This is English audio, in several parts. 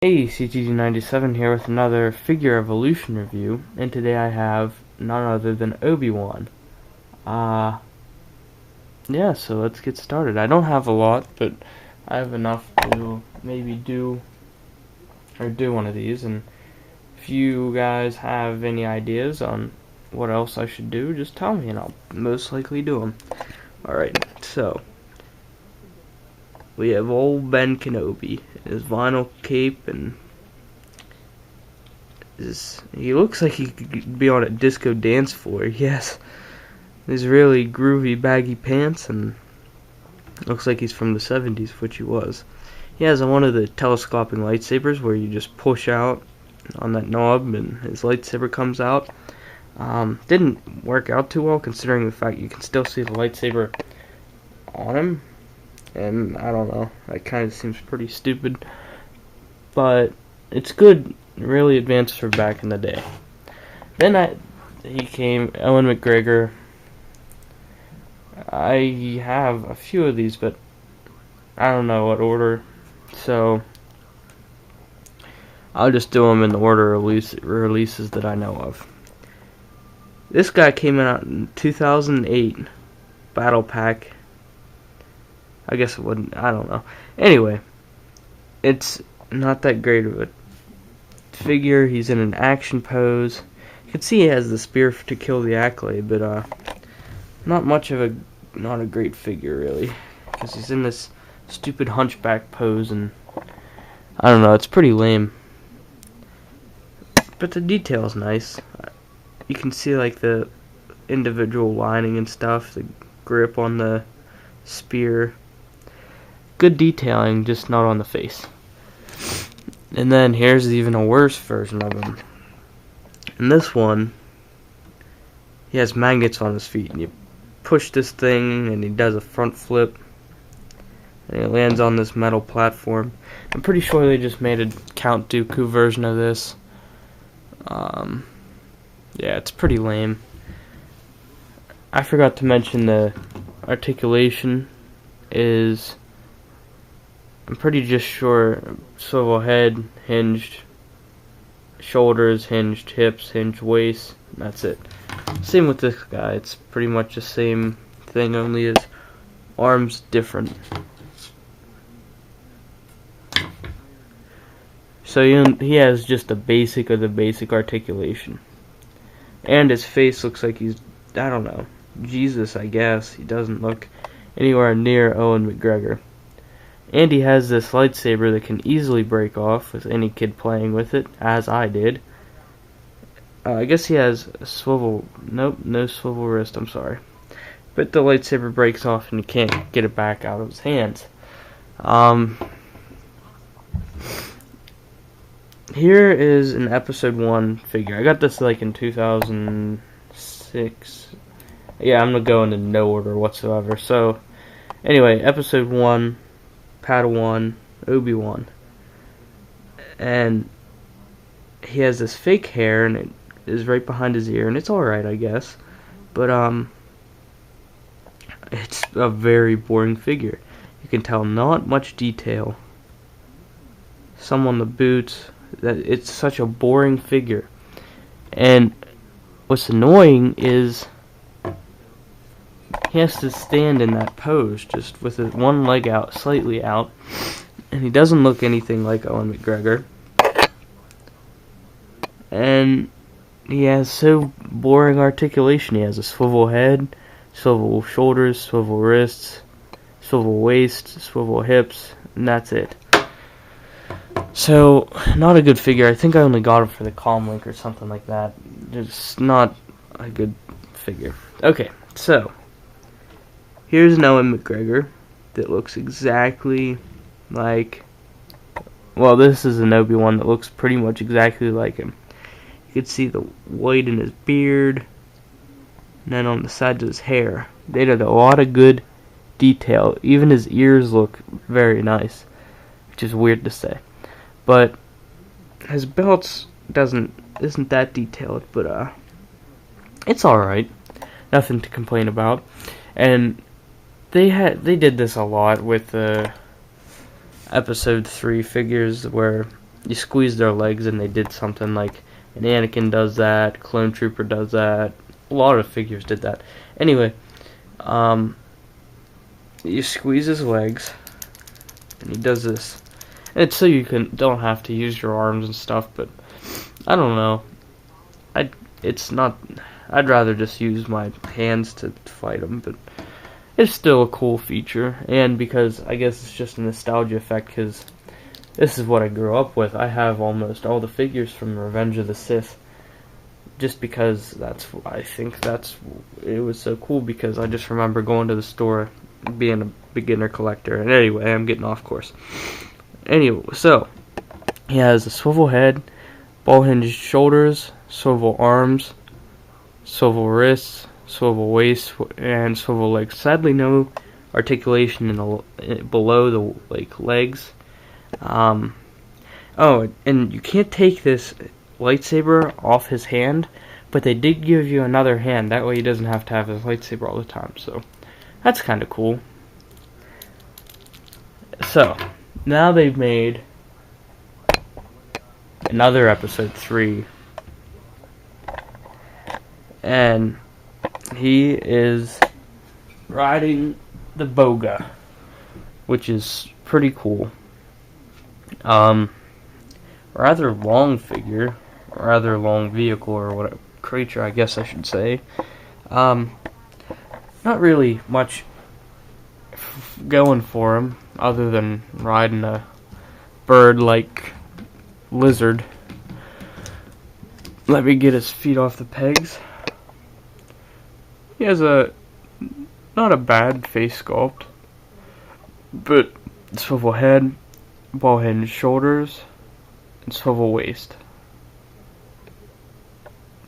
Hey, CTG97 here with another figure evolution review, and today I have none other than Obi-Wan. Yeah, so let's get started. I don't have a lot, but I have enough to maybe do one of these, and if you guys have any ideas on what else I should do, just tell me and I'll most likely do them. Alright, so we have old Ben Kenobi, his vinyl cape, and he looks like he could be on a disco dance floor. Yes, these really groovy baggy pants, and looks like he's from the 70s, which he was. He has one of the telescoping lightsabers where you just push out on that knob and his lightsaber comes out. Didn't work out too well considering the fact you can still see the lightsaber on him. And I don't know, that kind of seems pretty stupid, but it's good, really advanced for back in the day. Then he came, Ewan McGregor. I have a few of these, but I don't know what order, so I'll just do them in the order of releases that I know of. This guy came out in 2008, Battle Pack. I guess it wouldn't, I don't know. Anyway, it's not that great of a figure. He's in an action pose. You can see he has the spear to kill the Accolade, but not a great figure really, because he's in this stupid hunchback pose, and I don't know, it's pretty lame. But the detail's nice. You can see like the individual lining and stuff, the grip on the spear. Good detailing, just not on the face. And then here's even a worse version of him. In this one, he has magnets on his feet, and you push this thing and he does a front flip and he lands on this metal platform. I'm pretty sure they just made a Count Dooku version of this. Yeah, it's pretty lame. I forgot to mention the articulation is, I'm pretty just sure, swivel head, hinged, shoulders, hinged, hips, hinged waist, and that's it. Same with this guy, it's pretty much the same thing, only his arms different. So he has just a basic of the basic articulation. And his face looks like he's, I don't know, Jesus, I guess. He doesn't look anywhere near Ewan McGregor. And he has this lightsaber that can easily break off with any kid playing with it, as I did. I guess he has a swivel, nope, no swivel wrist, I'm sorry. But the lightsaber breaks off and you can't get it back out of his hands. Here is an episode 1 figure. I got this like in 2006. Yeah, I'm gonna go into no order whatsoever. So, anyway, episode 1, Padawan, Obi-Wan. And he has this fake hair, and it is right behind his ear, and it's alright, I guess. But, it's a very boring figure. You can tell not much detail. Some on the boots. That it's such a boring figure. And what's annoying is he has to stand in that pose just with his one leg out, slightly out, and he doesn't look anything like Ewan McGregor. And he has so boring articulation. He has a swivel head, swivel shoulders, swivel wrists, swivel waist, swivel hips, and that's it. So, not a good figure. I think I only got him for the comm link or something like that. It's not a good figure. Okay, so here's an Ewan McGregor that looks exactly like, well, this is an Obi-Wan that looks pretty much exactly like him. You can see the white in his beard, and then on the sides of his hair. They did a lot of good detail. Even his ears look very nice, which is weird to say. But his belts isn't that detailed, but it's alright. Nothing to complain about. And they did this a lot with the episode 3 figures, where you squeeze their legs and they did something like an Anakin does that, Clone Trooper does that, a lot of figures did that. Anyway, you squeeze his legs and he does this. And it's so you don't have to use your arms and stuff, but I don't know. I'd rather just use my hands to fight him, but it's still a cool feature. And because I guess it's just a nostalgia effect, because this is what I grew up with. I have almost all the figures from Revenge of the Sith, just because it was so cool, because I just remember going to the store, being a beginner collector. And anyway, I'm getting off course. Anyway, so he has a swivel head, ball hinged shoulders, swivel arms, swivel wrists, swivel waist, and swivel legs. Sadly, no articulation below the legs. Oh, and you can't take this lightsaber off his hand, but they did give you another hand. That way he doesn't have to have his lightsaber all the time. So that's kind of cool. So now they've made another episode 3, and he is riding the Boga, which is pretty cool. Rather long figure, rather long vehicle, or what creature, I guess I should say. Not really much going for him, other than riding a bird-like lizard. Let me get his feet off the pegs. He has not a bad face sculpt, but swivel head, ball head shoulders, and swivel waist.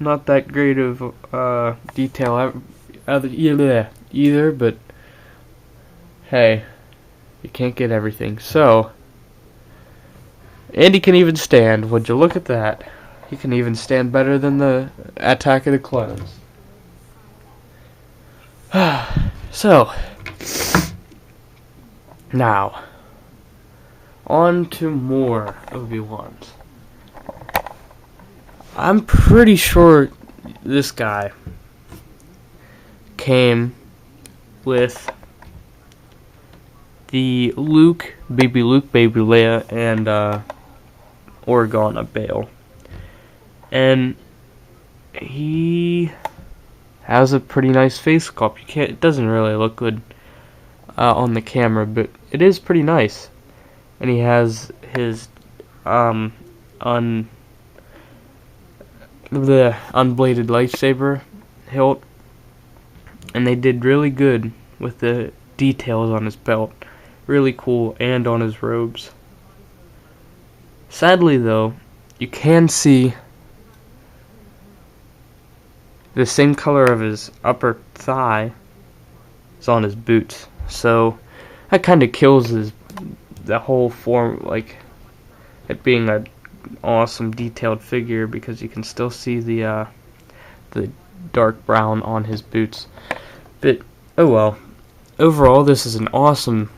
Not that great of detail either, but hey, you can't get everything. So, and he can even stand. Would you look at that? He can even stand better than the Attack of the Clones. So, now, on to more Obi-Wans. I'm pretty sure this guy came with the baby Leia, and Organa Bail. And he has a pretty nice face sculpt. It doesn't really look good on the camera, but it is pretty nice. And he has his unbladed lightsaber hilt, and they did really good with the details on his belt. Really cool, and on his robes. Sadly, though, you can see the same color of his upper thigh is on his boots. So that kind of kills the whole form, like it being an awesome detailed figure, because you can still see the dark brown on his boots. But oh well. Overall, this is an awesome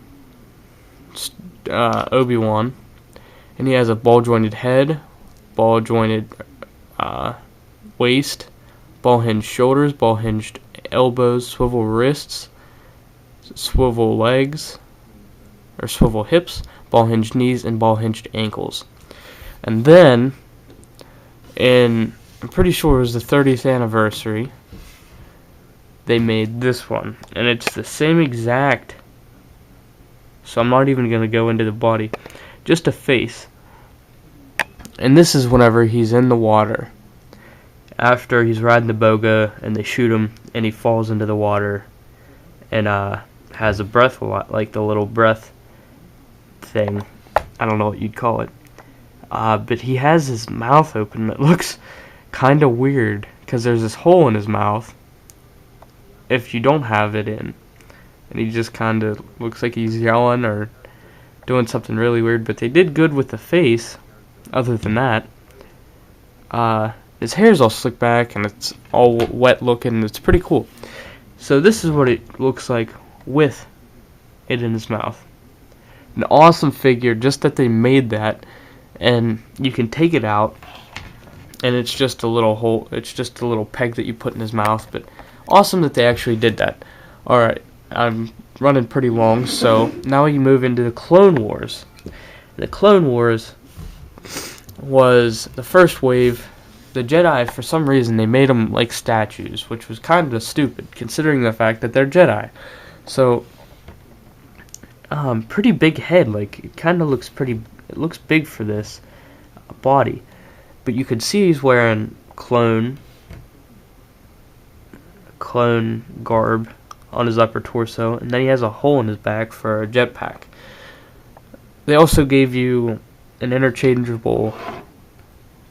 Obi-Wan, and he has a ball-jointed head, ball-jointed waist, ball-hinged shoulders, ball-hinged elbows, swivel wrists, swivel legs, or swivel hips, ball-hinged knees, and ball-hinged ankles. And then, I'm pretty sure it was the 30th anniversary, they made this one, and it's the same exact, so I'm not even going to go into the body, just a face. And this is whenever he's in the water, after he's riding the Boga, and they shoot him, and he falls into the water, and has a breath, like the little breath thing, I don't know what you'd call it, but he has his mouth open. It looks kind of weird, because there's this hole in his mouth, if you don't have it in, and he just kind of looks like he's yelling or doing something really weird. But they did good with the face. Other than that, his hair's all slicked back and it's all wet looking. It's pretty cool. So this is what it looks like with it in his mouth. An awesome figure. Just that they made that and you can take it out, and it's just a little hole. It's just a little peg that you put in his mouth. But awesome that they actually did that. All right, I'm running pretty long, so now we move into the Clone Wars. The Clone Wars was the first wave. The Jedi, for some reason, they made them like statues, which was kind of stupid, considering the fact that they're Jedi. So, pretty big head. Like, it kind of looks pretty. It looks big for this body, but you could see he's wearing clone garb on his upper torso, and then he has a hole in his back for a jetpack. They also gave you an interchangeable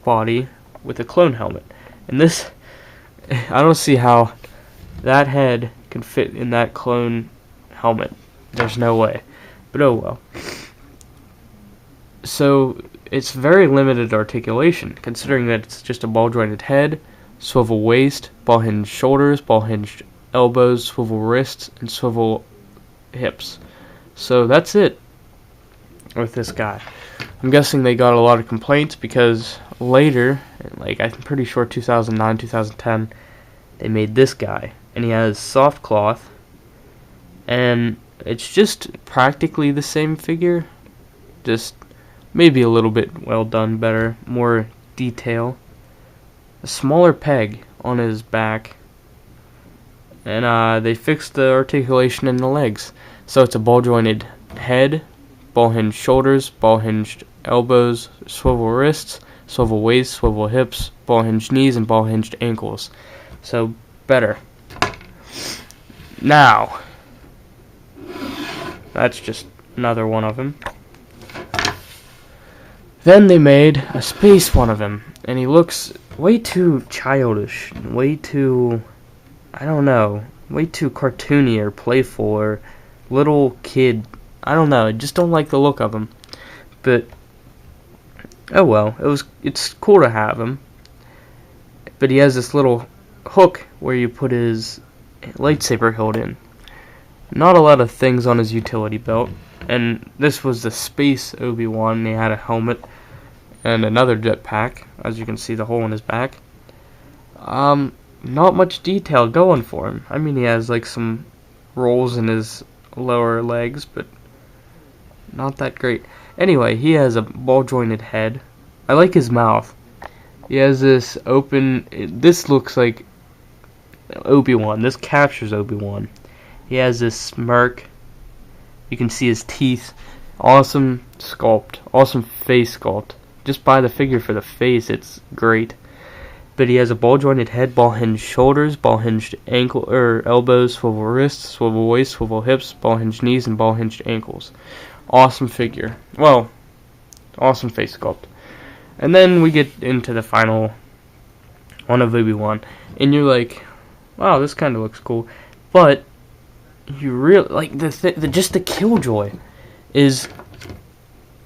body with a clone helmet. And this, I don't see how that head can fit in that clone helmet. There's no way. But oh well. So, it's very limited articulation, considering that it's just a ball-jointed head, swivel waist, ball-hinged shoulders, ball-hinged elbows, swivel wrists, and swivel hips. So that's it with this guy. I'm guessing they got a lot of complaints because later, like I'm pretty sure 2009, 2010, they made this guy, and he has soft cloth, and it's just practically the same figure, just maybe a little bit well done better, more detail, a smaller peg on his back, and they fixed the articulation in the legs, so it's a ball-jointed head, ball-hinged shoulders, ball-hinged elbows, swivel wrists, swivel waist, swivel hips, ball-hinged knees, and ball-hinged ankles. So, better. Now, that's just another one of him. Then they made a space one of him, and he looks way too childish, way too, I don't know, way too cartoony or playful or little kid. I don't know, I just don't like the look of him. But oh well, it's cool to have him. But he has this little hook where you put his lightsaber hilt in. Not a lot of things on his utility belt. And this was the space Obi-Wan, and he had a helmet and another jetpack, as you can see the hole in his back. Not much detail going for him. I mean, he has like some rolls in his lower legs, but not that great. Anyway, he has a ball-jointed head. I like his mouth. He has this open. This looks like Obi-Wan. This captures Obi-Wan. He has this smirk. You can see his teeth. Awesome sculpt. Awesome face sculpt. Just buy the figure for the face. It's great. But he has a ball-jointed head, ball-hinged shoulders, ball-hinged elbows, swivel wrists, swivel waist, swivel hips, ball-hinged knees, and ball-hinged ankles. Awesome figure. Well, awesome face sculpt. And then we get into the final one of Obi-Wan, and you're like, wow, this kind of looks cool. But you really like just the killjoy is,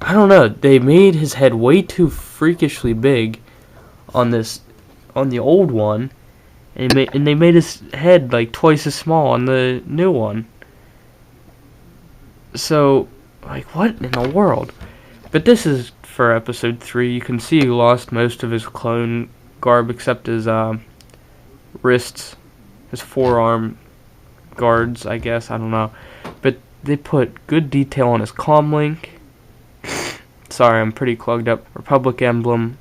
I don't know. They made his head way too freakishly big on the old one, and they made his head like twice as small on the new one. So, like, what in the world? But this is for episode 3. You can see he lost most of his clone garb except his wrists, his forearm guards, I guess. I don't know. But they put good detail on his comm link. Sorry, I'm pretty clogged up. Republic emblem.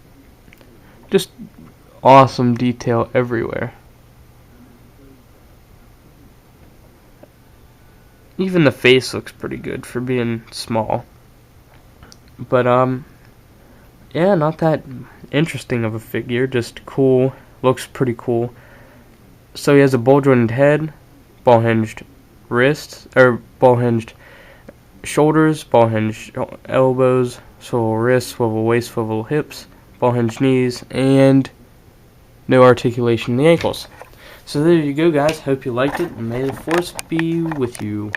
Just awesome detail everywhere. Even the face looks pretty good for being small. But, yeah, not that interesting of a figure, just cool, looks pretty cool. So he has a ball-jointed head, ball-hinged wrists, or ball-hinged shoulders, ball-hinged elbows, swivel wrists, swivel waist, swivel hips, ball-hinged knees, and no articulation in the ankles. So there you go, guys. Hope you liked it, and may the Force be with you.